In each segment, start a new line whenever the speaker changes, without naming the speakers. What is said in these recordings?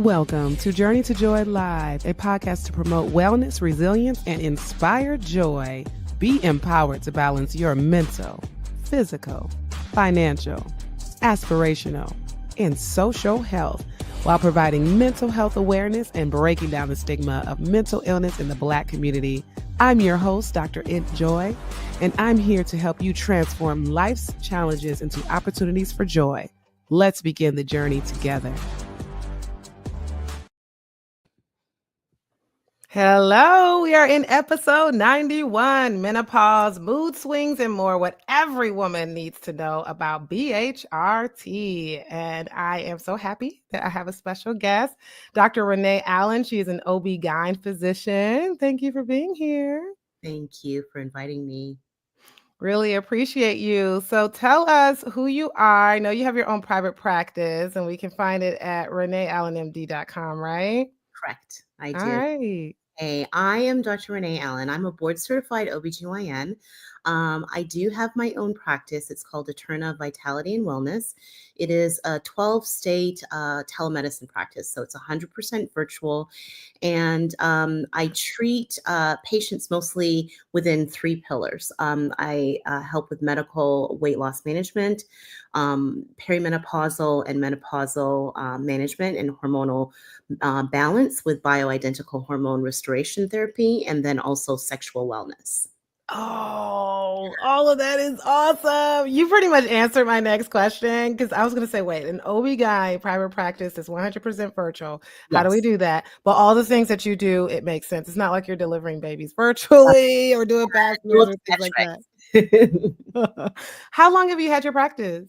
Welcome to Journey to Joy Live, a podcast to promote wellness, resilience, and inspire joy. Be empowered to balance your mental, physical, financial, aspirational, and social health while providing mental health awareness and breaking down the stigma of mental illness in the Black community. I'm your host, Dr. Int Joy, and I'm here to help you transform life's challenges into opportunities for joy. Let's begin the journey together. Hello, we are in episode 91, Menopause, Mood Swings, and more, what every woman needs to know about BHRT. And I am so happy that I have a special guest, Dr. Renee Allen. She is an OB-GYN physician. Thank you for being here.
Thank you for inviting me.
Really appreciate you. So tell us who you are. I know you have your own private practice, and we can find it at reneeallenmd.com, right?
Correct. I do.
All right.
Hey, I am Dr. Renee Allen. I'm a board-certified OBGYN. I do have my own practice. It's called Eterna Vitality and Wellness. It is a 12-state telemedicine practice, so it's 100% virtual. And I treat patients mostly within 3 pillars. I help with medical weight loss management, perimenopausal and menopausal management, and hormonal balance with bioidentical hormone restoration therapy, and then also sexual wellness.
Oh, all of that is awesome. You pretty much answered my next question, because I was going to say, wait, an OB-GYN private practice is 100% virtual. How do we
Yes.
do that? But all the things that you do, it makes sense. It's not like you're delivering babies virtually or doing pap smears or things like that. How long have you had your practice?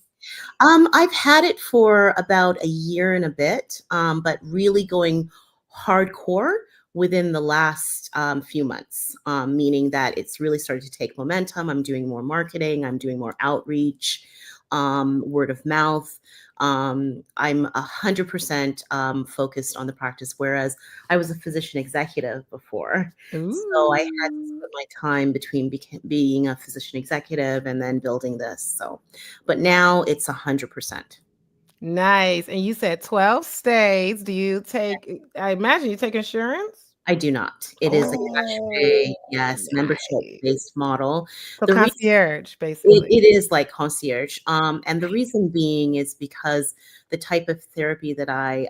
I've had it for about a year and a bit, but really going hardcore within the last few months, meaning that it's really started to take momentum. I'm doing more marketing, I'm doing more outreach, word of mouth. I'm 100% focused on the practice, whereas I was a physician executive before. So I had to split my time between being a physician executive and then building this. So, but now it's 100%.
Nice. And you said 12 states. Do you take, I imagine you take insurance?
I do not. It is a cash pay, yes, membership-based model.
So
The reason
concierge, basically.
it is like concierge. And the reason being is because the type of therapy that I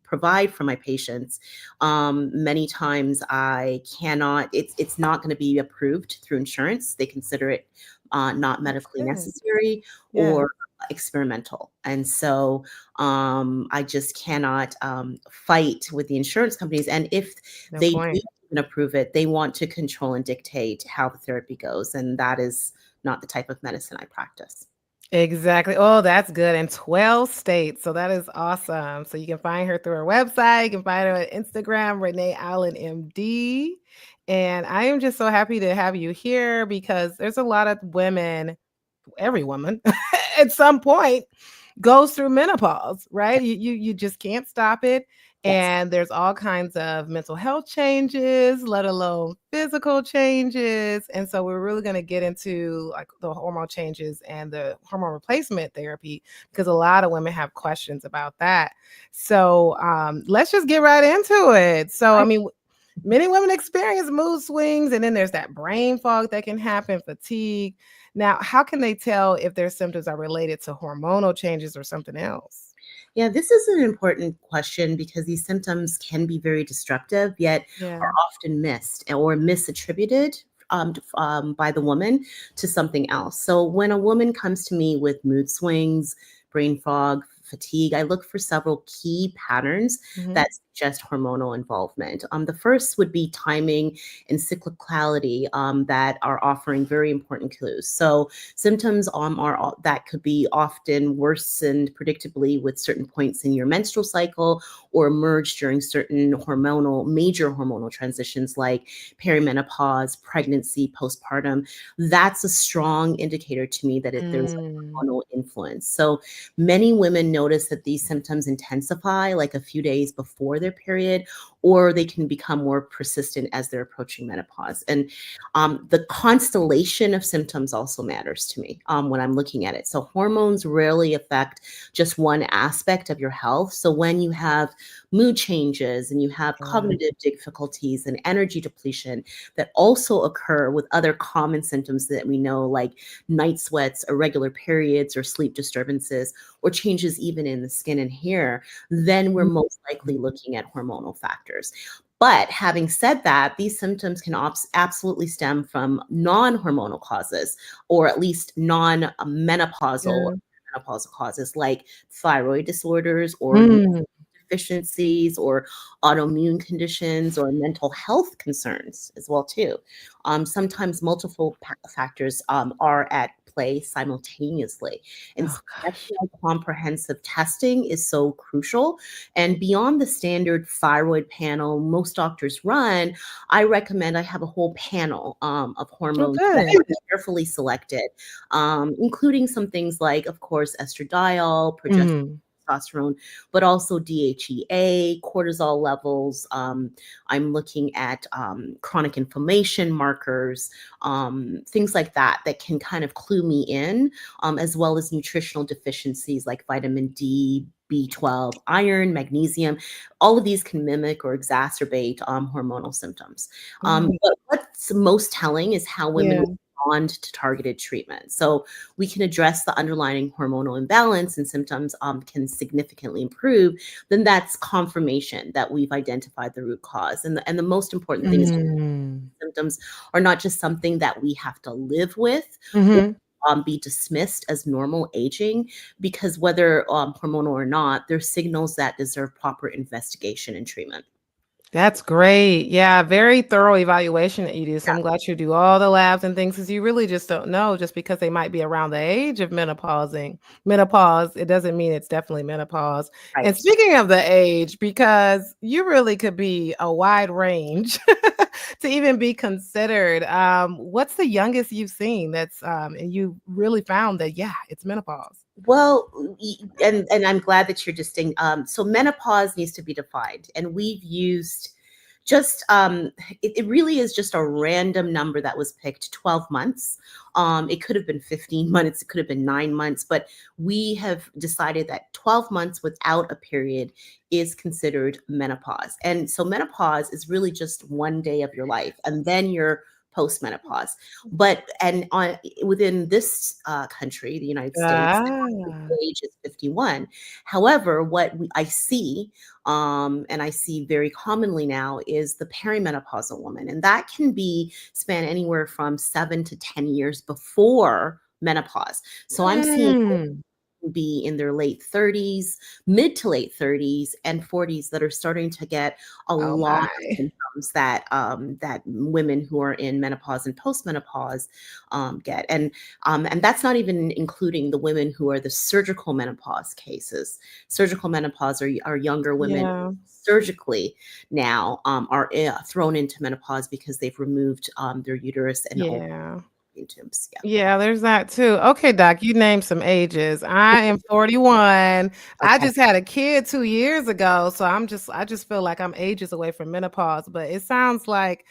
provide for my patients, many times I cannot, it's not going to be approved through insurance. They consider it not medically necessary or experimental. And so I just cannot fight with the insurance companies. And if they do even approve it, they want to control and dictate how the therapy goes. And that is not the type of medicine I practice.
Exactly. Oh, that's good. And 12 states. So that is awesome. So you can find her through her website. You can find her on Instagram, Renee Allen MD. And I am just so happy to have you here, because there's a lot of women, every woman at some point goes through menopause, right? You just can't stop it. And there's all kinds of mental health changes, let alone physical changes. And so we're really going to get into like the hormone changes and the hormone replacement therapy, because a lot of women have questions about that. So let's just get right into it. So, I mean, many women experience mood swings, and then there's that brain fog that can happen, fatigue. Now, how can they tell if their symptoms are related to hormonal changes or something else?
Yeah, this is an important question, because these symptoms can be very destructive, yet are often missed or misattributed by the woman to something else. So when a woman comes to me with mood swings, brain fog, fatigue, I look for several key patterns that suggest hormonal involvement. The first would be timing and cyclicality that are offering very important clues. So symptoms are that could be often worsened predictably with certain points in your menstrual cycle, or emerge during certain major hormonal transitions like perimenopause, pregnancy, postpartum. That's a strong indicator to me that there's a hormonal influence. So many women notice that these symptoms intensify like a few days before their period, or they can become more persistent as they're approaching menopause. And the constellation of symptoms also matters to me when I'm looking at it. So hormones rarely affect just one aspect of your health. So when you have mood changes and you have cognitive difficulties and energy depletion that also occur with other common symptoms that we know, like night sweats, irregular periods, or sleep disturbances, or changes even in the skin and hair, then we're most likely looking at hormonal factors. But having said that, these symptoms can absolutely stem from non-hormonal causes, or at least non-menopausal menopausal causes, like thyroid disorders or
Mm.
deficiencies or autoimmune conditions or mental health concerns as well too. Sometimes multiple factors are at play simultaneously, and
Oh
so that's
gosh.
why comprehensive testing is so crucial. And beyond the standard thyroid panel most doctors run, I recommend I have a whole panel of
Oh,
hormones that
good.
are carefully selected, including some things like, of course, estradiol, progesterone,
Mhm.
testosterone, but also DHEA, cortisol levels. I'm looking at chronic inflammation markers, things like that that can kind of clue me in, as well as nutritional deficiencies like vitamin D, B12, iron, magnesium. All of these can mimic or exacerbate hormonal symptoms.
Mm.
But what's most telling is how women
Yeah.
respond to targeted treatment. So we can address the underlying hormonal imbalance and symptoms can significantly improve, then that's confirmation that we've identified the root cause. And the most important thing is
Mm.
symptoms are not just something that we have to live with or
Mhm.
be dismissed as normal aging, because whether hormonal or not, they're signals that deserve proper investigation and treatment.
That's great. Yeah, very thorough evaluation that you do. So I'm glad you do all the labs and things because you really just don't know just because they might be around the age of menopause, it doesn't mean it's definitely menopause. And
Right.
speaking of the age, because you really could be a wide range to even be considered. What's the youngest you've seen that's and you really found that yeah, it's menopause.
Well, and I'm glad that you're distinct. So menopause needs to be defined, and we've used just it really is just a random number that was picked, 12 months. It could have been 15 months, it could have been 9 months, but we have decided that 12 months without a period is considered menopause. And so menopause is really just one day of your life, and then you're postmenopause. But and on within this country, the United States,
Ah,
age is 51. However, I see, and I see very commonly now, is the perimenopausal woman. And that can be span anywhere from 7 to 10 years before menopause. So I'm seeing
mm.
be in their late 30s, mid to late 30s, and 40s that are starting to get a
Oh
lot of
my.
symptoms that that women who are in menopause and postmenopause get, and that's not even including the women who are the surgical menopause cases. Surgical menopause are younger women
Yeah.
surgically now are thrown into menopause because they've removed their uterus and all
Yeah.
tubes. Yeah.
Yeah, there's that too. Okay, doc, you named some ages. I am 41. I
Okay.
just had a kid 2 years ago, so I just feel like I'm ages away from menopause, but it sounds like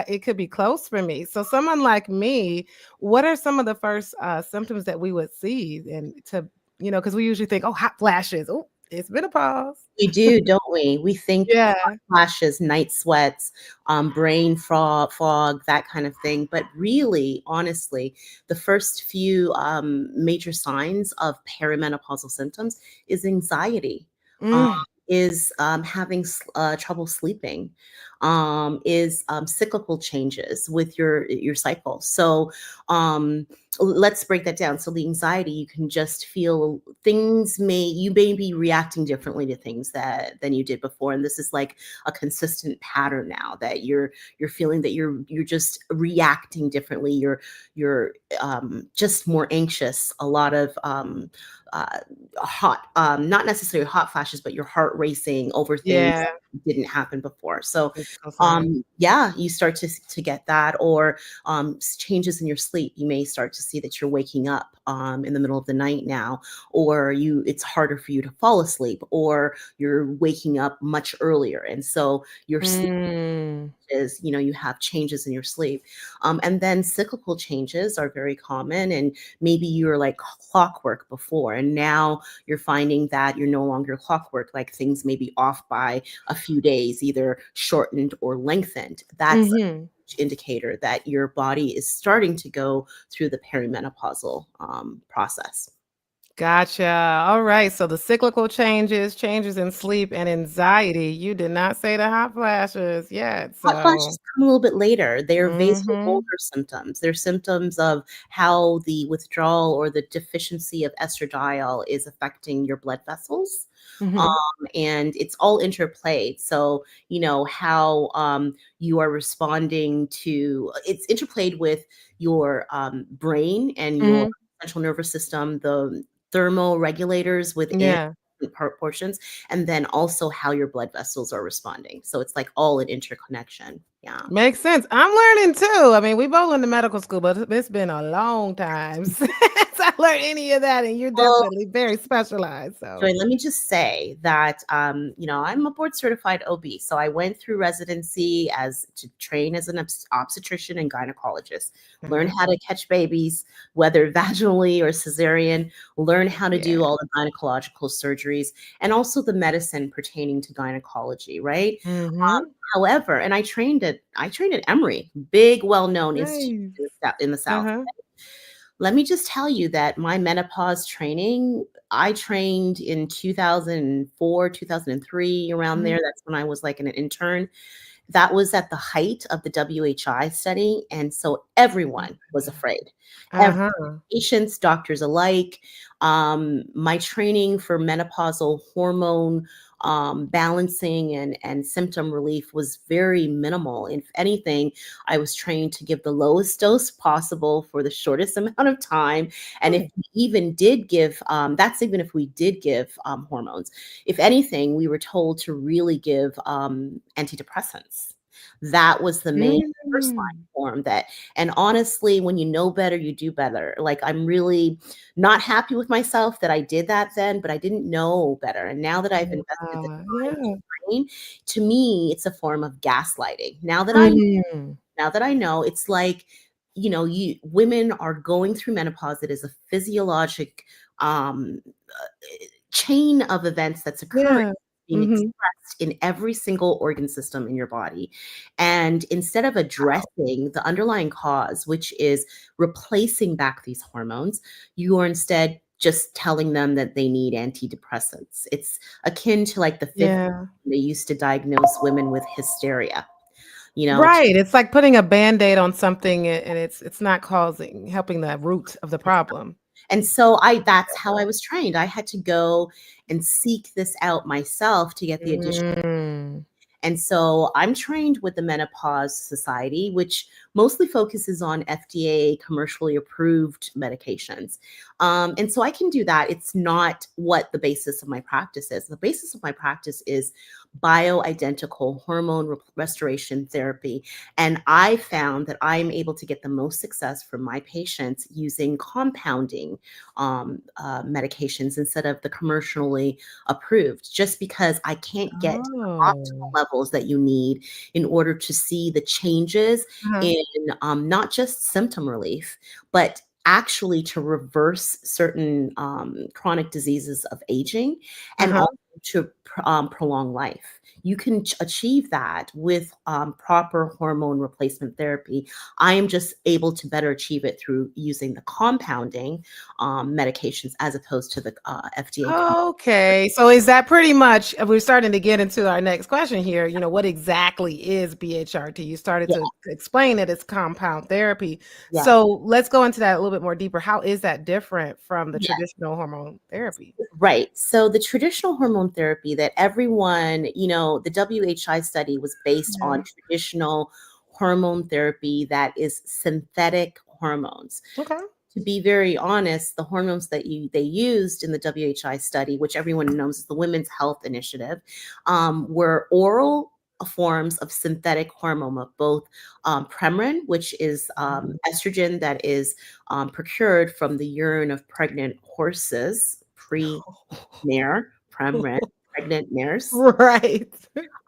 it could be close for me. So someone like me, what are some of the first symptoms that we would see and to, because we usually think, oh, hot flashes. Oh, it's menopause.
We do, don't we? We think hot
Yeah.
flashes, night sweats, brain fog, that kind of thing. But really, honestly, the first few major signs of perimenopausal symptoms is anxiety, um,
Mm,
is having trouble sleeping, is cyclical changes with your cycle. So let's break that down. So the anxiety, you can just feel you may be reacting differently to things that than you did before, and this is like a consistent pattern now that you're feeling that you're just reacting differently. You're just more anxious. A lot of uh, hot, not necessarily hot flashes, but your heart racing over things
yeah.
that didn't happen before. So
Physical signs.
yeah, you start to get that, or changes in your sleep. You may start to see that you're waking up in the middle of the night now, or it's harder for you to fall asleep, or you're waking up much earlier. And so your sleep
Mm.
is, you have changes in your sleep. And then cyclical changes are very common. And maybe you were like clockwork before, and now you're finding that you're no longer clockwork, like things may be off by a few days, either shortened or lengthened. That's
Mhm.
indicator that your body is starting to go through the perimenopausal process.
Gotcha. All right. So the cyclical changes, changes in sleep and anxiety. You did not say the hot flashes yet.
Hot
So,
flashes come a little bit later. They're vasomotor
mhm.
symptoms. They're symptoms of how the withdrawal or the deficiency of estradiol is affecting your blood vessels.
Mhm.
And it's all interplayed. So, how you are responding to it's interplayed with your brain and your
Mhm.
central nervous system, the thermoregulators within
Yeah.
the portions, and then also how your blood vessels are responding. So it's like all an interconnection. Yeah.
Makes sense. I'm learning too. I mean, we both went to medical school, but it's been a long time since I learned any of that, and you're
Well,
definitely very specialized. So,
Joy, let me just say that I'm a board certified OB, so I went through residency as to train as an obstetrician and gynecologist, learn
uh-huh.
how to catch babies, whether vaginally or cesarean, learn how to
Yeah.
do all the gynecological surgeries, and also the medicine pertaining to gynecology, right?
Mhm.
However, and I trained at Emory, big, well-known institute
Nice.
in the South.
Uh-huh.
Let me just tell you that my menopause training, I trained in 2004, 2003, around there.
Mhm.
That's when I was like an intern. That was at the height of the WHI study. And so everyone was afraid.
Uh-huh.
Patients, doctors alike. My training for menopausal hormone balancing and symptom relief was very minimal. If anything, I was trained to give the lowest dose possible for the shortest amount of time. And if
Hmm.
we even did give, that's even if we did give hormones. If anything, we were told to really give antidepressants. That was the main first line
Mm.
form that, and honestly, when you know better, you do better. Like, I'm really not happy with myself that I did that then, but I didn't know better. And now that I've invested the time to
Yeah.
train, to me, it's a form of gaslighting.
Mm.
Now that I know, it's like, you women are going through menopause. It is a physiologic chain of events that's occurring,
Yeah.
being
Mhm.
expressed in every single organ system in your body. And instead of addressing the underlying cause, which is replacing back these hormones, you are instead just telling them that they need antidepressants. It's akin to like the 50s.
Yeah.
They used to diagnose women with hysteria, to
Right, it's like putting a Band-Aid on something and it's not causing helping the root of the problem.
and so that's how I was trained. I had to go and seek this out myself to get the additional.
Mm.
And so I'm trained with the Menopause Society, which mostly focuses on FDA commercially approved medications. And so I can do that. It's not what the basis of my practice is. The basis of my practice is bioidentical hormone restoration therapy. And I found that I'm able to get the most success from my patients using compounding medications instead of the commercially approved, just because I can't get optimal
Oh.
levels that you need in order to see the changes
Uh-huh,
in not just symptom relief, but actually to reverse certain chronic diseases of aging and
uh-huh.
also to prolong life. You can achieve that with proper hormone replacement therapy. I am just able to better achieve it through using the compounding medications as opposed to the FDA.
Okay, so is that pretty much we're starting to get into our next question here, what exactly is BHRT? You started
Yeah,
to explain that it's compound therapy.
yeah.
So let's go into that a little bit more deeper. How is that different from the
Yeah.
traditional hormone therapy?
Right. So the traditional hormone therapy that everyone, the WHI study was based
Yeah.
on traditional hormone therapy that is synthetic hormones.
Okay.
To be very honest, the hormones that they used in the WHI study, which everyone knows is the Women's Health Initiative, were oral forms of synthetic hormone of both Premarin, which is estrogen that is procured from the urine of pregnant horses, pre-mare, Premarin, pregnant mares,
Right.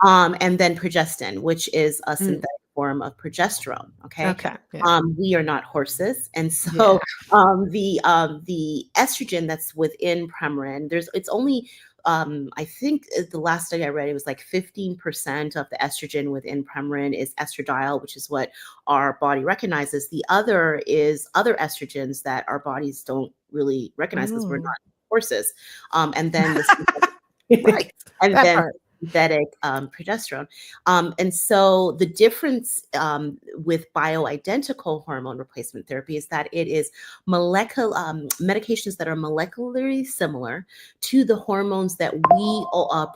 and then progestin, which is a
Mm,
synthetic form of progesterone. Okay.
okay. Yeah.
We are not horses, and so
Yeah.
the estrogen that's within Premarin, it's only I think the last study I read, it was like 15% of the estrogen within Premarin is estradiol, which is what our body recognizes. The other is other estrogens that our bodies don't really recognize because we're
Oh.
not horses. And then the right,
Right.
and
That
then
part.
synthetic progesterone. And so the difference with bioidentical hormone replacement therapy is that it is molecular medications that are molecularly similar to the hormones that we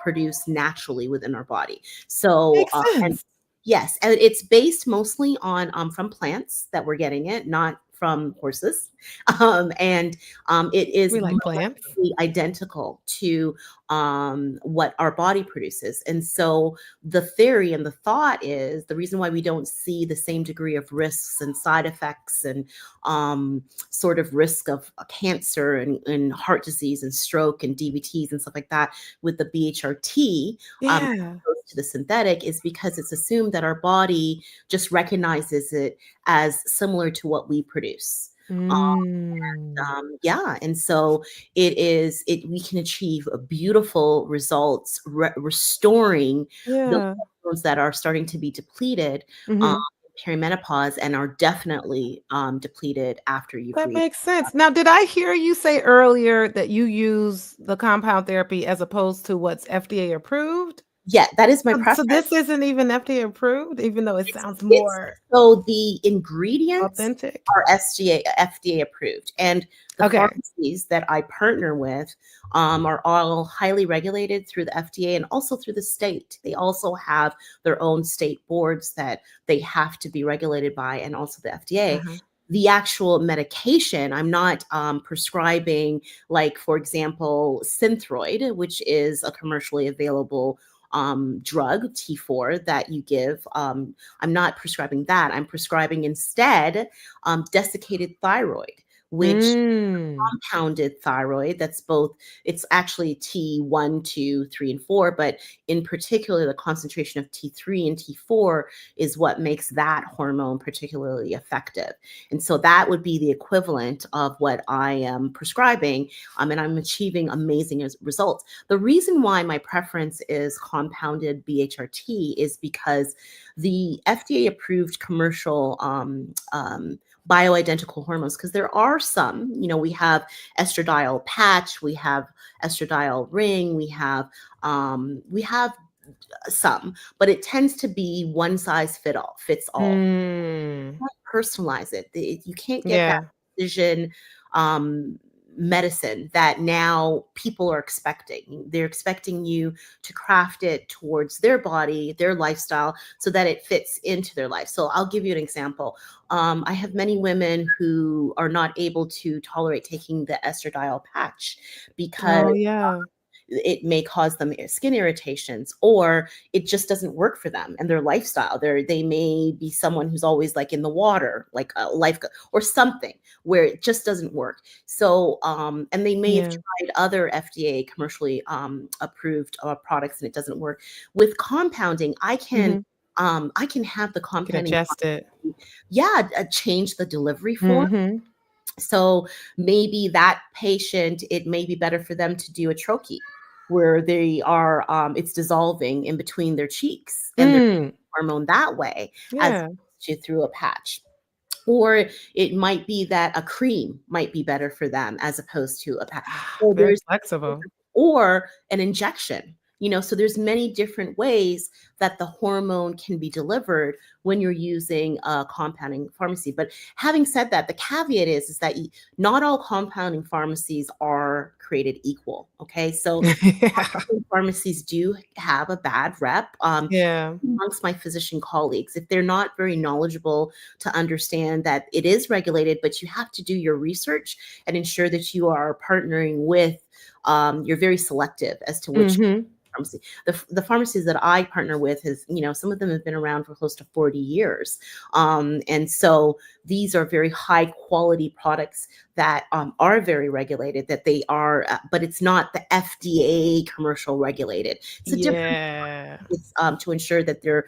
produce naturally within our body. So,
Makes
and
sense.
yes, and it's based mostly on from plants that we're getting it, not from horses, and it is
We like plants.
molecularly identical to what our body produces. And so the theory and the thought is the reason why we don't see the same degree of risks and side effects and sort of risk of cancer and heart disease and stroke and DVTs and stuff like that with the BHRT
Yeah.
opposed to the synthetic is because it's assumed that our body just recognizes it as similar to what we produce.
Mm.
Yeah, and so we can achieve beautiful results restoring the
Yeah.
hormones that are starting to be depleted
Mhm.
perimenopause and are definitely depleted after you've
That
reached.
makes sense. Now, did I hear you say earlier that you use the compound therapy as opposed to what's FDA approved?
Yeah, that is my
So
preference.
this isn't even FDA approved, even though it sounds
It's
more
so the ingredients
authentic?
are FDA approved, and the
Okay.
pharmacies that I partner with are all highly regulated through the FDA and also through the state. They also have their own state boards that they have to be regulated by, and also the FDA.
Uh-huh.
The actual medication, I'm not prescribing, like, for example, Synthroid, which is a commercially available drug, T4, that you give. I'm not prescribing that. I'm prescribing instead desiccated thyroid, which
Mm.
compounded thyroid that's both, it's actually T1, 2, 3, and 4, but in particular the concentration of T3 and T4 is what makes that hormone particularly effective. And so that would be the equivalent of what I am prescribing, and I'm achieving amazing results. The reason why my preference is compounded BHRT is because the FDA approved commercial bioidentical hormones, because there are some, we have estradiol patch, we have estradiol ring, we have some, but it tends to be one size fits all.
Mm.
You can't personalize it. You can't get that
Yeah.
precision um, medicine that now people are expecting. They're expecting you to craft it towards their body, their lifestyle, so that it fits into their life. So I'll give you an example. I have many women who are not able to tolerate taking the estradiol patch because
Oh, yeah.
it may cause them skin irritations, or it just doesn't work for them and their lifestyle. They may be someone who's always like in the water, like a life or something where it just doesn't work. So and they may have
Yeah.
tried other FDA commercially approved products and it doesn't work. With compounding,
Mhm.
I can have the
You can
compounding
adjust it.
yeah, change the delivery form.
Mhm.
So maybe that patient, it may be better for them to do a troche where they are, it's dissolving in between their cheeks and they're
Mm.
hormone that way as
Yeah.
opposed to through a patch. Or it might be that a cream might be better for them as opposed to a patch. So
Very
there's
flexible.
or an injection. So there's many different ways that the hormone can be delivered when you're using a compounding pharmacy. But having said that, the caveat is that not all compounding pharmacies are created equal. Okay, so
Yeah.
pharmacies do have a bad rep.
Yeah.
Amongst my physician colleagues, if they're not very knowledgeable to understand that it is regulated, but you have to do your research and ensure that you are partnering with, you're very selective as to which
Mhm.
pharmacy. The pharmacies that I partner with is, some of them have been around for close to 40 years. And so these are very high quality products that are very regulated, that they are, but it's not the FDA commercial regulated. It's a different,
Yeah.
it's to ensure that they're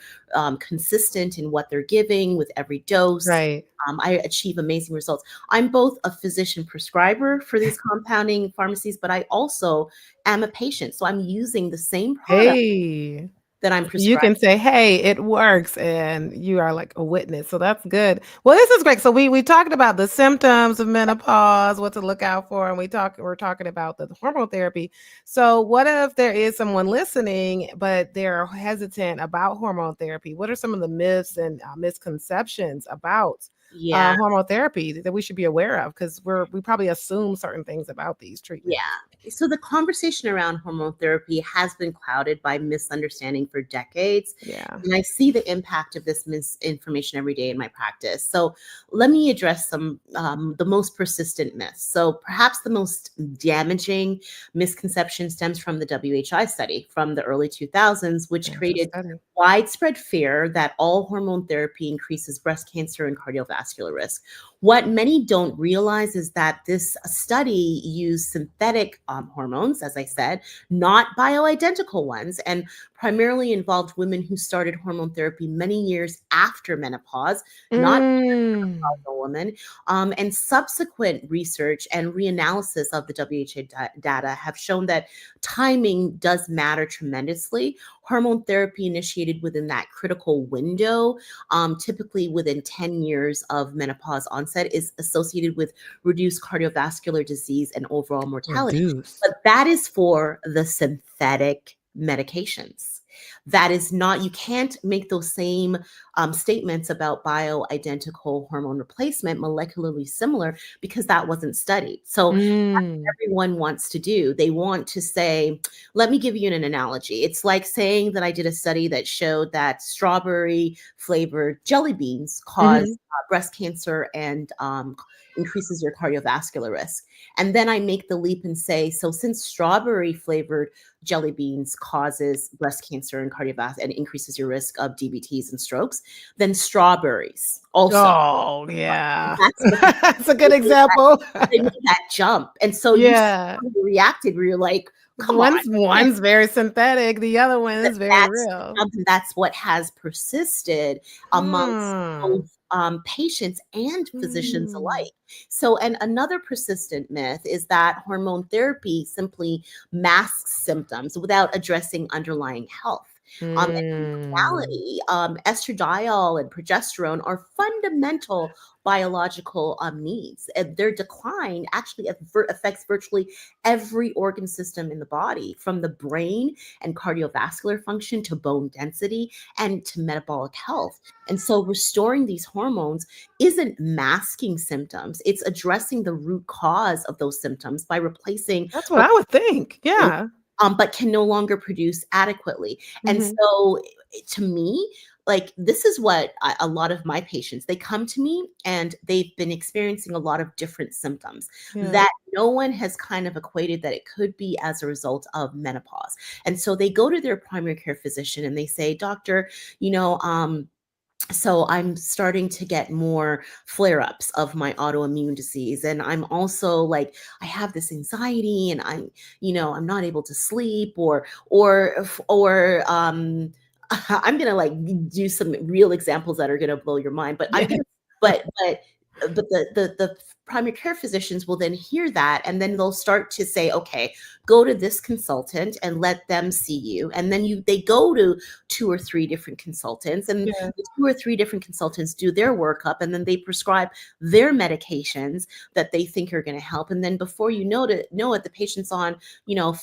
consistent in what they're giving with every dose.
Right.
I achieve amazing results. I'm both a physician prescriber for these compounding pharmacies, but I also am a patient. So I'm using the same product
Hey.
that I'm
You
prescribing.
can say, "Hey, it works," and you are like a witness, so that's good. Well, this is great. So we talked about the symptoms of menopause, what to look out for, and we're talking about the hormone therapy. So what if there is someone listening, but they're hesitant about hormone therapy? What are some of the myths and misconceptions about
Yeah.
hormone therapy that we should be aware of? Because we probably assume certain things about these
Yeah.
treatments.
So the conversation around hormone therapy has been clouded by misunderstanding for decades.
Yeah.
And I see the impact of this misinformation every day in my practice. So let me address some the most persistent myths. So perhaps the most damaging misconception stems from the WHI study from the early 2000s, which
That's a
created
study.
widespread fear that all hormone therapy increases breast cancer and cardiovascular risk. What many don't realize is that this study used synthetic hormones, as I said, not bioidentical ones, and primarily involved women who started hormone therapy many years after menopause, not
Mm.
a woman. And subsequent research and reanalysis of the WHA data have shown that timing does matter tremendously. Hormone therapy initiated within that critical window, typically within 10 years of menopause onset, is associated with reduced cardiovascular disease and overall mortality.
Reduced.
But that is for the synthetic medications. That is not, you can't make those same statements about bioidentical hormone replacement, molecularly similar, because that wasn't studied. So
Mm.
everyone wants to do. They want to say, let me give you an analogy. It's like saying that I did a study that showed that strawberry flavored jelly beans cause
Mhm.
breast cancer and increases your cardiovascular risk. And then I make the leap and say, so since strawberry flavored jelly beans causes breast cancer and cardiovascular and increases your risk of DVTs and strokes, then strawberries also.
Oh, yeah.
That's the
That's a good example.
they made that jump. And so you saw
Yeah.
how you reacted where you're like, come on, can't
One's very synthetic, the other one
that
is very
that's
real.
that's what has persisted amongst
Hmm.
both patients and physicians
Hmm.
alike. So, and another persistent myth is that hormone therapy simply masks symptoms without addressing underlying health. In
Mm.
reality, estradiol and progesterone are fundamental biological needs. And their decline actually affects virtually every organ system in the body, from the brain and cardiovascular function to bone density and to metabolic health. And so restoring these hormones isn't masking symptoms, it's addressing the root cause of those symptoms by replacing
That's what I would think. Yeah.
but can no longer produce adequately. And
Mhm.
so to me, like this is what a lot of my patients, they come to me and they've been experiencing a lot of different symptoms
Yeah.
that no one has kind of equated that it could be as a result of menopause. And so they go to their primary care physician and they say, doctor, you know, so I'm starting to get more flare-ups of my autoimmune disease, and I'm also like I have this anxiety and I'm not able to sleep, or I'm gonna like do some real examples that are gonna blow your mind, but I'm
Yeah.
gonna but the primary care physicians will then hear that and then they'll start to say, okay, go to this consultant and let them see you. And then they go to two or three different consultants, and
Yeah.
the two or three different consultants do their workup, and then they prescribe their medications that they think are going to help. And then before you know it, the patient's on,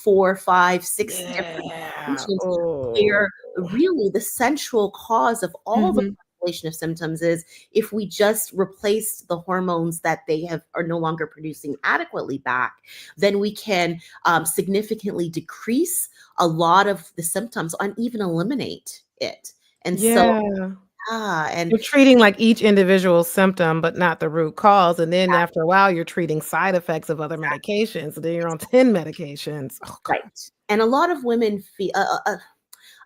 4, 5, 6 different
Yeah.
medications,
Oh.
where really the central cause of all the
Mhm.
population of symptoms is if we just replace the hormones that they are no longer producing adequately back, then we can significantly decrease a lot of the symptoms and even eliminate it. And so,
Yeah.
and
You're treating, like, each individual symptom, but not the root cause, and then after a while, you're treating side effects of other medications, and then you're on 10 medications. Oh,
right.
god.
And a lot of women feel,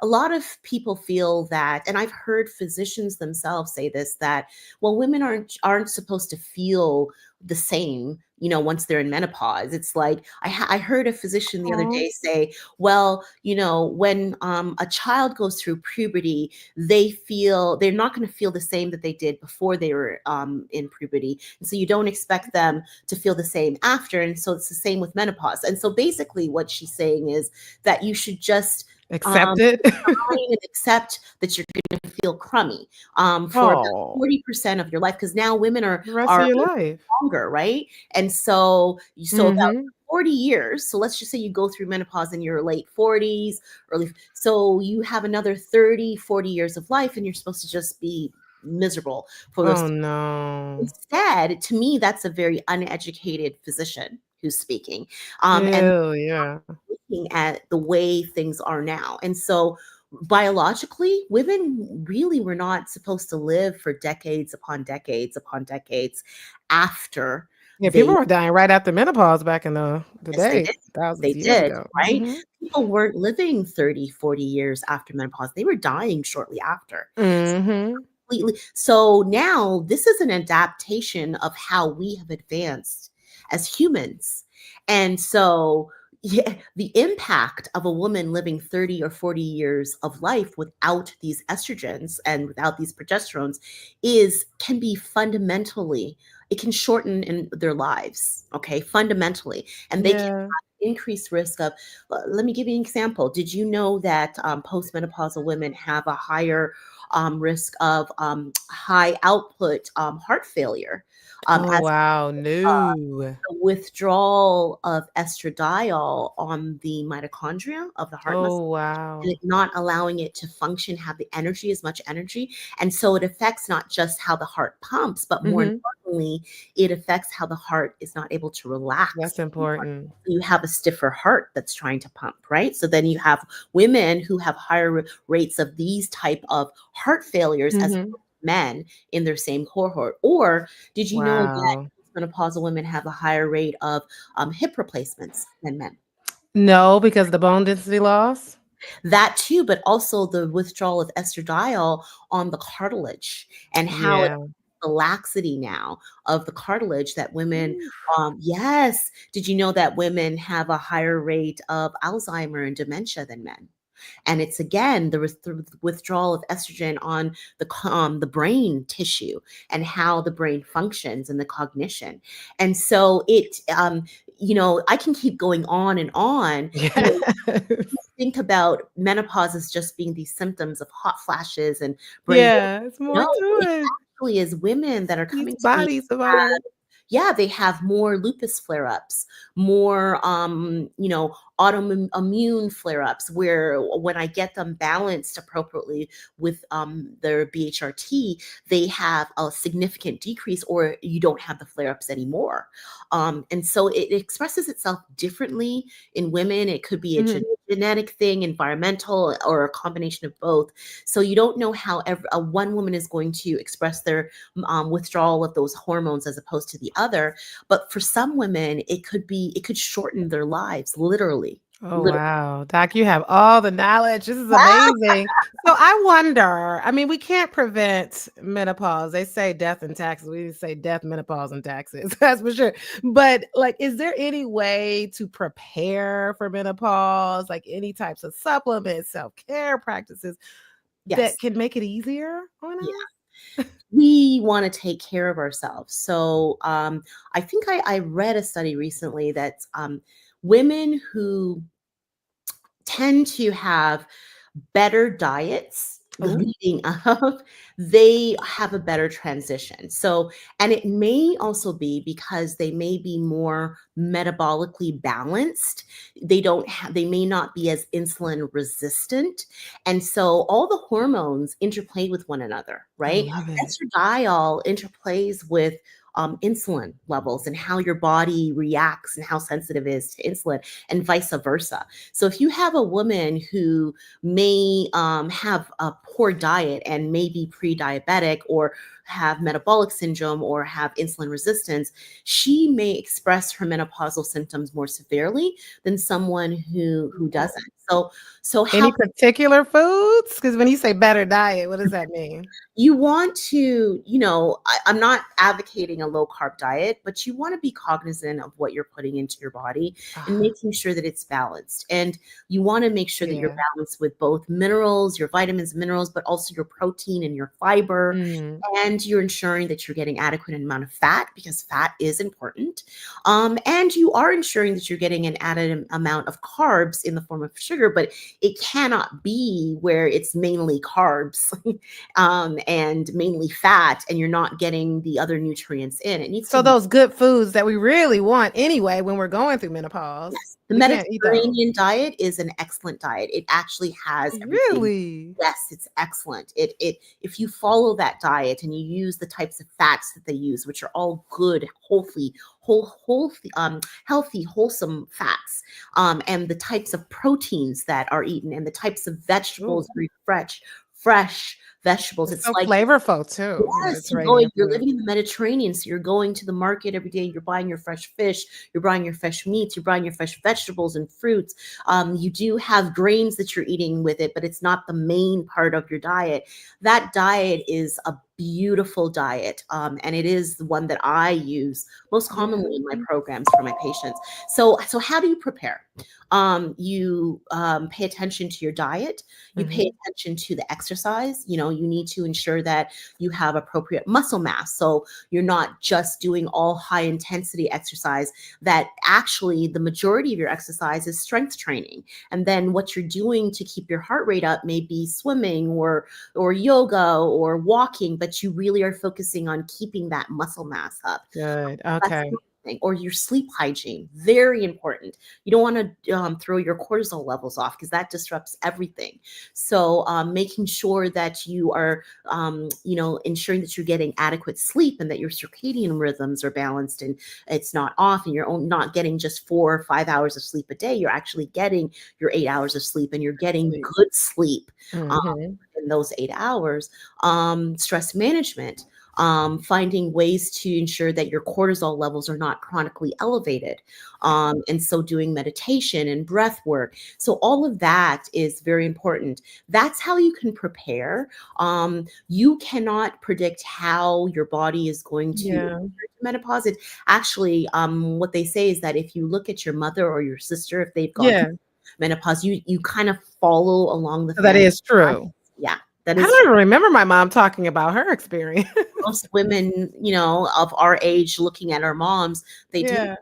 a lot of people feel that, and I've heard physicians themselves say this, that, well, women aren't supposed to feel the same, once they're in menopause. It's like I heard a physician the other
Oh,
day say, well, when a child goes through puberty, they're not going to feel the same that they did before they were in puberty, and so you don't expect them to feel the same after. And so it's the same with menopause. And so basically what she's saying is that you should just
accept it.
and accept that you're going to feel crummy for about
Oh,
40% of your life, because now women are
the rest of
are
your life.
longer, right? And so about
Mhm.
40 years. So let's just say you go through menopause in your late 40s, early. So you have another 30, 40 years of life, and you're supposed to just be miserable for those.
Oh, no.
Instead, to me, that's a very uneducated physician who's speaking. And
Ew, yeah.
looking at the way things are now. And so biologically, women really were not supposed to live for decades upon decades upon decades after
Yeah, people
they,
were dying right after menopause back in the
yes, they
day,
did.
thousands
They
of years
did,
ago.
right?
Mhm.
People weren't living 30, 40 years after menopause. They were dying shortly after.
Mhm.
Completely. So now this is an adaptation of how we have advanced as humans. And so, yeah, the impact of a woman living 30 or 40 years of life without these estrogens and without these progesterones can be fundamentally, it can shorten in their lives, okay, fundamentally. And they can
Yeah.
increase risk of, let me give you an example. Did you know that postmenopausal women have a higher risk of high output heart failure,
Oh,
as
wow, no.
the withdrawal of estradiol on the mitochondria of the heart muscle,
Oh,
and
wow.
it not allowing it to function, have the energy, as much energy. And so it affects not just how the heart pumps, but more
Mhm.
importantly, it affects how the heart is not able to relax
That's
anymore.
important.
You have a stiffer heart that's trying to pump, right? So then you have women who have higher rates of these type of heart failures as
Mhm.
men in their same cohort. Or did you know that
Wow.
menopausal women have a higher rate of hip replacements than men?
No, because the bone density loss?
That too, but also the withdrawal of estradiol on the cartilage, and how it,
Yeah.
the laxity now of the cartilage that women,
Ooh.
yes. Did you know that women have a higher rate of Alzheimer and dementia than men? And it's again the withdrawal of estrogen on the brain tissue and how the brain functions and the cognition. And so I can keep going on and on.
Yes.
Think about menopause as just being these symptoms of hot flashes and brain.
Yeah, it's more
No,
to
it
it.
actually is women that are
These
coming to me.
bodies of ours.
Yeah, they have more lupus flare-ups, more autoimmune flare-ups, where when I get them balanced appropriately with their BHRT, they have a significant decrease, or you don't have the flare-ups anymore. And so it expresses itself differently in women. It could be a
Mhm.
genetic thing, environmental, or a combination of both. So you don't know how one woman is going to express their withdrawal of those hormones as opposed to the other. But for some women, it could shorten their lives, literally.
Oh,
Literally.
wow. Doc, you have all the knowledge. This is amazing. So I wonder, I mean, we can't prevent menopause. They say death and taxes. We say death, menopause, and taxes. That's for sure. But like, is there any way to prepare for menopause? Like any types of supplements, self-care practices that
Yes.
can make it easier on
Yeah.
us?
We want to take care of ourselves. So I think I read a study recently that women who tend to have better diets
Oh,
leading up, they have a better transition. So, and it may also be because they may be more metabolically balanced. They may not be as insulin resistant. And so all the hormones interplay with one another,
I
right?
love it.
Estradiol interplays with insulin levels and how your body reacts and how sensitive it is to insulin, and vice versa. So if you have a woman who may have a poor diet and may be pre-diabetic, or have metabolic syndrome or have insulin resistance, she may express her menopausal symptoms more severely than someone who doesn't. So how
Any particular foods? Because when you say better diet, what does that mean?
you want to, I'm not advocating a low carb diet, but you want to be cognizant of what you're putting into your body and
Ah,
making sure that it's balanced. And you want to make sure that you're
yeah.
balanced with both minerals, your vitamins, minerals, but also your protein and your fiber.
Mm,
And you're ensuring that you're getting adequate amount of fat, because fat is important. And you are ensuring that you're getting an added amount of carbs in the form of sugar, but it cannot be where it's mainly carbs and mainly fat, and you're not getting the other nutrients in. It needs to
so
be.
those good foods that we really want anyway when we're going through menopause,
Yes, the
we can't eat those.
Mediterranean diet is an excellent diet. It actually has everything.
Really?
Yes, it's excellent. It if you follow that diet and you use the types of fats that they use, which are all good, healthy, wholesome fats, and the types of proteins that are eaten, and the types of vegetables,
Ooh,
very fresh vegetables.
it's
It's
so
like,
flavorful too,
yes,
Mediterranean
you're
food.
living in the Mediterranean, so you're going to the market every day, you're buying your fresh fish, you're buying your fresh meats, you're buying your fresh vegetables and fruits. You do have grains that you're eating with it, but it's not the main part of your diet. That diet is a beautiful diet, and it is the one that I use most
Yeah.
commonly in my programs for my patients. So how do you prepare? You pay attention to your diet. You pay
Mhm.
attention to the exercise. You need to ensure that you have appropriate muscle mass. So you're not just doing all high intensity exercise, that actually the majority of your exercise is strength training. And then what you're doing to keep your heart rate up may be swimming or yoga or walking, but you really are focusing on keeping that muscle mass up.
Good.
That's
Okay.
one thing. Or your sleep hygiene, very important. You don't want to throw your cortisol levels off, because that disrupts everything. So making sure that you are, ensuring that you're getting adequate sleep, and that your circadian rhythms are balanced and it's not off, and you're not getting just 4 or 5 hours of sleep a day. You're actually getting your 8 hours of sleep, and you're getting
Sleep.
good sleep um,
Mhm.
in those 8 hours. Stress management, finding ways to ensure that your cortisol levels are not chronically elevated. And so doing meditation and breath work. So all of that is very important. That's how you can prepare. You cannot predict how your body is going to
Yeah.
menopause. It actually, what they say is that if you look at your mother or your sister, if they've gone through
Yeah.
menopause, you kind of follow along the
So that
family
is
line.
true.
Yeah, that
I
is
don't even remember my mom talking about her experience.
most women, of our age looking at our moms, they didn't.
Yeah.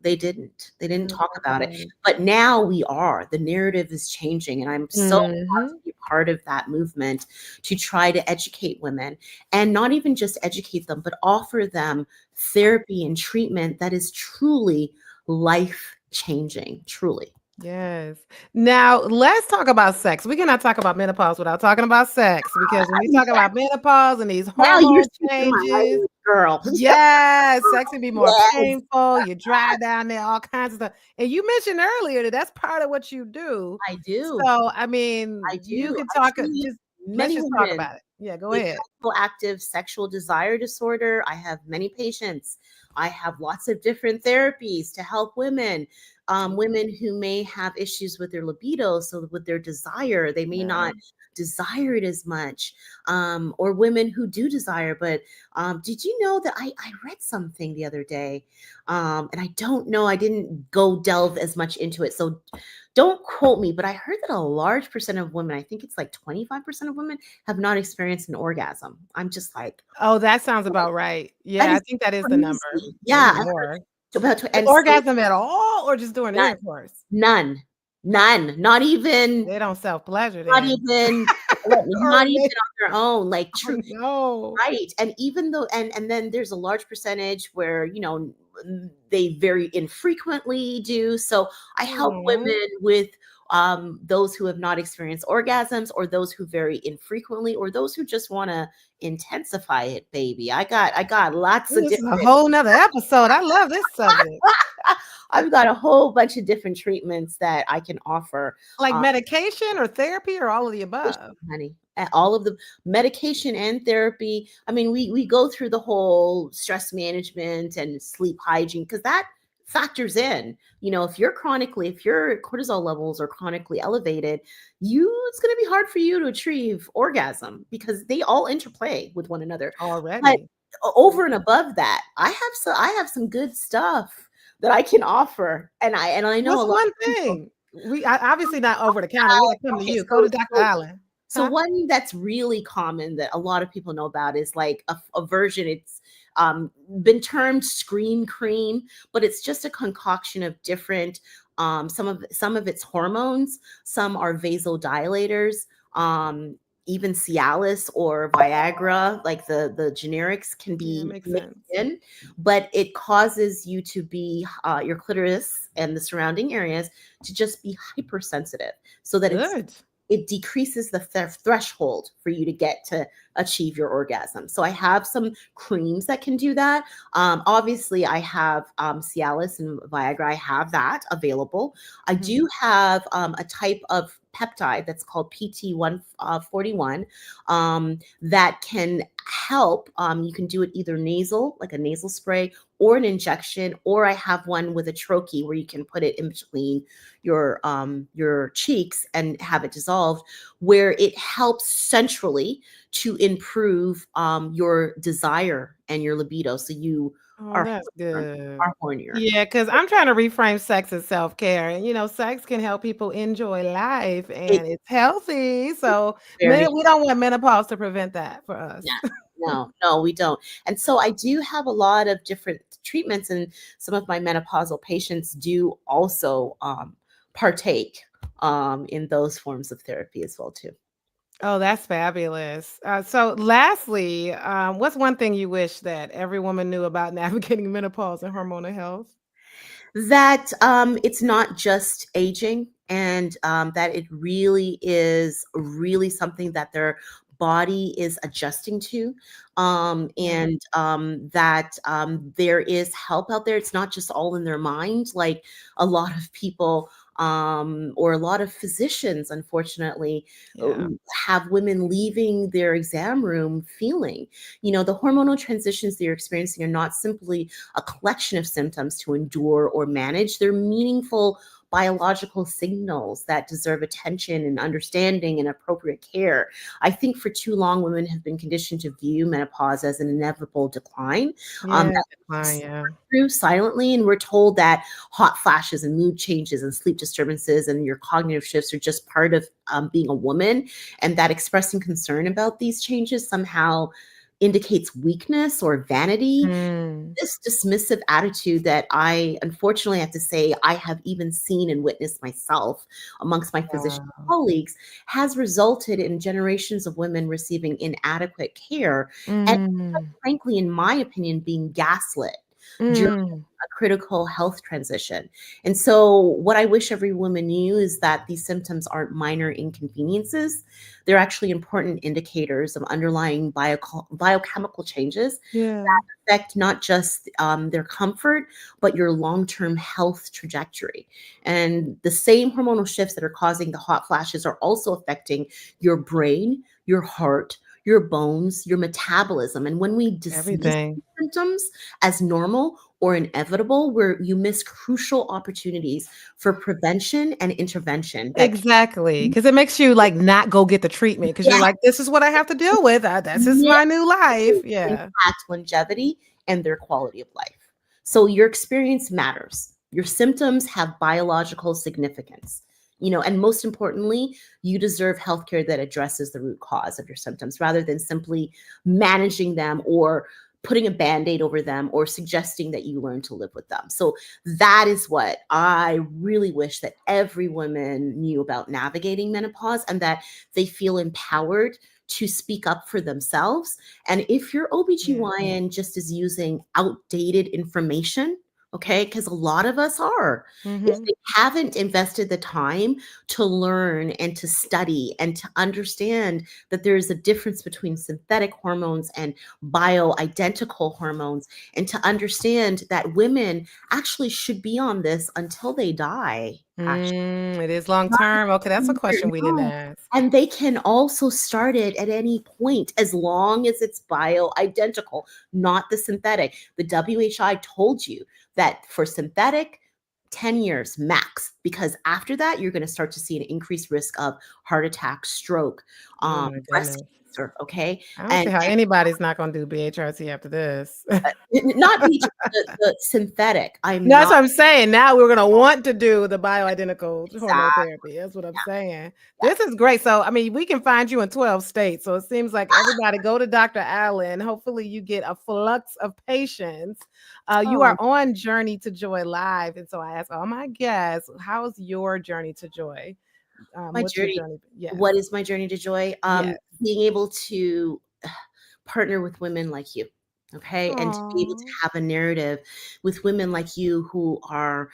They didn't
Don't
talk
talk
about it.
about it.
But now we are. The narrative is changing, and I'm so proud to
Mhm.
be a part of that movement to try to educate women, and not even just educate them, but offer them therapy and treatment that is truly life changing, truly.
Yes. Now, let's talk about sex. We cannot talk about menopause without talking about sex, because when we talk about menopause and these
Now you're
hormone
speaking my
changes,
language, girl.
yes, sex can be more
Yes,
painful. You dry down there, all kinds of stuff. And you mentioned earlier that that's part of what you do.
I do.
So, I mean,
I
you
do.
could
I
talk,
treat
just let's
many
just talk
women
about it. Yeah, go
with
ahead.
hypoactive sexual desire disorder. I have many patients. I have lots of different therapies to help women. Women who may have issues with their libido, so with their desire, they may
Yeah.
not desire it as much. Or women who do desire, but did you know that I read something the other day? And I don't know, I didn't go delve as much into it. So don't quote me, but I heard that a large percent of women, I think it's like 25% of women, have not experienced an orgasm. I'm just like,
Oh, that sounds about right.
that
Yeah, I
is
think that is the number,
crazy.
maybe
Yeah, I heard
more.
about
The
and so
orgasm at all, or just doing
none,
intercourse?
none, none,
They don't self-pleasure
not
then.
even, not
Or
even
they,
on their own, like
oh,
true.
no.
Right. And even though, and then there's a large percentage where, they very infrequently do. So I help
Mhm.
women with those who have not experienced orgasms, or those who very infrequently, or those who just want to intensify it, baby. I got lots
Ooh,
of
this is a
different.
whole 'nother episode. I love this subject.
I've got a whole bunch of different treatments that I can offer.
Like
um,
medication or therapy or all of the above?
Honey, all of the medication and therapy. I mean, we go through the whole stress management and sleep hygiene because that factors in. If your cortisol levels are chronically elevated, it's going to be hard for you to achieve orgasm because they all interplay with one another. But
Already.
over and above that, I have some good stuff that I can offer, and I know
What's
a lot
one
of people.
thing? Obviously not over the counter. We're gonna come to
Okay,
you. Go to Dr. Allen.
so
Huh?
one that's really common that a lot of people know about is like a version. It's been termed screen cream, but it's just a concoction of different. Some of its hormones. Some are vasodilators. Even Cialis or Viagra, like the generics, can
Yeah,
be
makes
mixed
sense.
in, but it causes you to be your clitoris and the surrounding areas to just be hypersensitive, so that
Good.
it decreases the threshold for you to get to achieve your orgasm. So I have some creams that can do that. Obviously, I have Cialis and Viagra. I have that available. I
Mhm.
do have a type of peptide that's called PT141 that can help. You can do it either nasal, like a nasal spray, or an injection, or I have one with a troche where you can put it in between your cheeks and have it dissolved, where it helps centrally to improve your desire and your libido, so you
Oh,
are
that's good.
are hornier.
Yeah, because 'cause I'm trying to reframe sex as self-care, and, sex can help people enjoy life,
It,
and it's healthy,
it's
so
very
we don't want menopause to prevent that for
Yeah.
us.
No, we don't. And so I do have a lot of different treatments, and some of my menopausal patients do also partake in those forms of therapy as well too.
Oh, that's fabulous. So lastly, what's one thing you wish that every woman knew about navigating menopause and hormonal health?
That it's not just aging, and that it really is really something that their body is adjusting to,
Yeah.
and that there is help out there. It's not just all in their mind, like a lot of people, or a lot of physicians, unfortunately, uh,
Yeah.
have women leaving their exam room feeling. The hormonal transitions that you're experiencing are not simply a collection of symptoms to endure or manage. They're meaningful biological signals that deserve attention and understanding and appropriate care. I think for too long, women have been conditioned to view menopause as an inevitable decline.
Yeah,
That
decline, yeah.
through silently, and we're told that hot flashes and mood changes and sleep disturbances and your cognitive shifts are just part of being a woman, and that expressing concern about these changes somehow indicates weakness or vanity.
Mm.
This dismissive attitude that I unfortunately have to say I have even seen and witnessed myself amongst my physician
Wow.
colleagues has resulted in generations of women receiving inadequate care and,
Mm.
frankly, in my opinion, being gaslit during
Mm.
a critical health transition. And so, what I wish every woman knew is that these symptoms aren't minor inconveniences. They're actually important indicators of underlying biochemical changes
Yeah.
affect not just their comfort, but your long term health trajectory. And the same hormonal shifts that are causing the hot flashes are also affecting your brain, your heart, your bones, your metabolism. And when we dismiss
Everything.
symptoms as normal or inevitable, where you miss crucial opportunities for prevention and intervention that
Exactly, because it makes you, like, not go get the treatment because 'cause you're
can
like, "This is what I have to deal with. This is my new life." Yeah.
impact longevity and their quality of life. So your experience matters. Your symptoms have biological significance. And most importantly, you deserve healthcare that addresses the root cause of your symptoms rather than simply managing them or putting a band-aid over them or suggesting that you learn to live with them. So that is what I really wish that every woman knew about navigating menopause, and that they feel empowered to speak up for themselves. And if your
Yeah.
OBGYN just is using outdated information Okay, because a lot of us are. If
Mhm.
they haven't invested the time to learn and to study and to understand that there is a difference between synthetic hormones and bioidentical hormones, and to understand that women actually should be on this until they die, actually.
It is long term. Okay, that's a question we didn't
No.
ask.
And they can also start it at any point as long as it's bioidentical, not the synthetic. The WHI told you that for synthetic, 10 years max, because after that, you're going to start to see an increased risk of heart attack, stroke,
Oh my
breast
goodness.
cancer. Okay.
I don't see
And
how anybody's not gonna do BHRT after this.
not the synthetic. I'm
That's
not
what I'm saying. Now we're gonna want to do the bioidentical hormone
exact.
therapy. That's what I'm
Yeah.
saying.
Yeah.
This is great. So, I mean, we can find you in 12 states. So it seems like everybody go to Dr. Allen. Hopefully, you get a flux of patients. You are
Oh,
on Journey to Joy Live, and so I ask all my guests, "How's your journey to joy?
my
What's your
journey.
journey?" Yes,
What is my journey to joy?
yes.
Being able to partner with women like you, okay, and to be able to
Aw.
have a narrative with women like you who are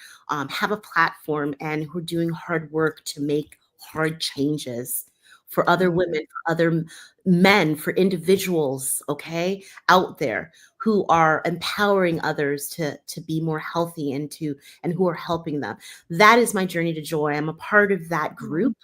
have a platform and who are doing hard work to make hard changes for other women,
Yes.
for other men, for individuals, okay, out there who are empowering others to be more healthy and who are helping them. That is my journey to joy. I'm a part of that
Aw.
group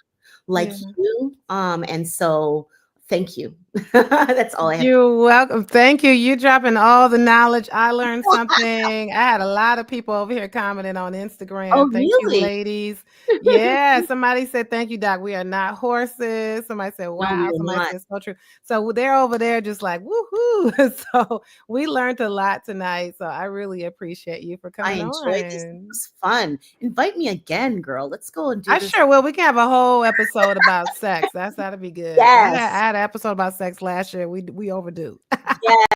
like
Yeah.
you. And so thank you. That's all I have to
You're welcome. Thank you. You dropping all the knowledge. I learned something. I had a lot of people over here commenting on
Oh,
Instagram. Thank you,
really?
ladies. Yeah, somebody said, "Thank you, Doc. We are not horses." Somebody said,
No,
"Wow."
you're
Somebody
not.
said, "So true." So they're over there just like, "Woohoo." So we learned a lot tonight. So I really appreciate you for
I
coming
enjoyed this. This
on.
was fun. Invite me again, girl. Let's go and do
I
this.
sure will. We can have a whole episode about sex. That'll be good. I
Yes.
had an episode about sex last year. We overdue.
Yes.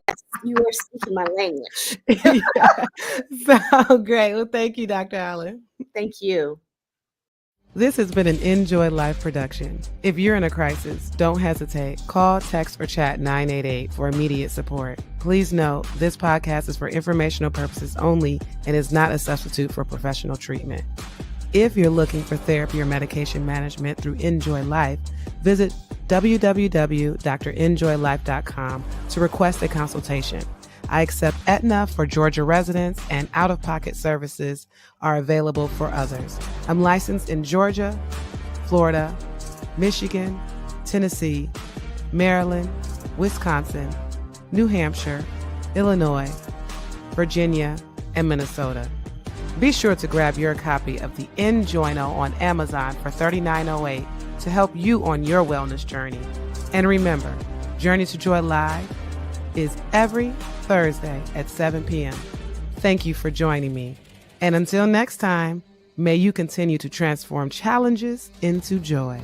You are speaking my language.
Yeah. So great. Well, thank you, Dr. Allen.
Thank you.
This has been an Enjoy Life production. If you're in a crisis, don't hesitate. Call, text, or chat 988 for immediate support. Please note, this podcast is for informational purposes only and is not a substitute for professional treatment. If you're looking for therapy or medication management through Enjoy Life, visit www.drenjoylife.com to request a consultation. I accept Aetna for Georgia residents, and out-of-pocket services are available for others. I'm licensed in Georgia, Florida, Michigan, Tennessee, Maryland, Wisconsin, New Hampshire, Illinois, Virginia, and Minnesota. Be sure to grab your copy of the Enjoyno on Amazon for $39.08 to help you on your wellness journey. And remember, Journey to Joy Live is every Thursday at 7 p.m. Thank you for joining me. And until next time, may you continue to transform challenges into joy.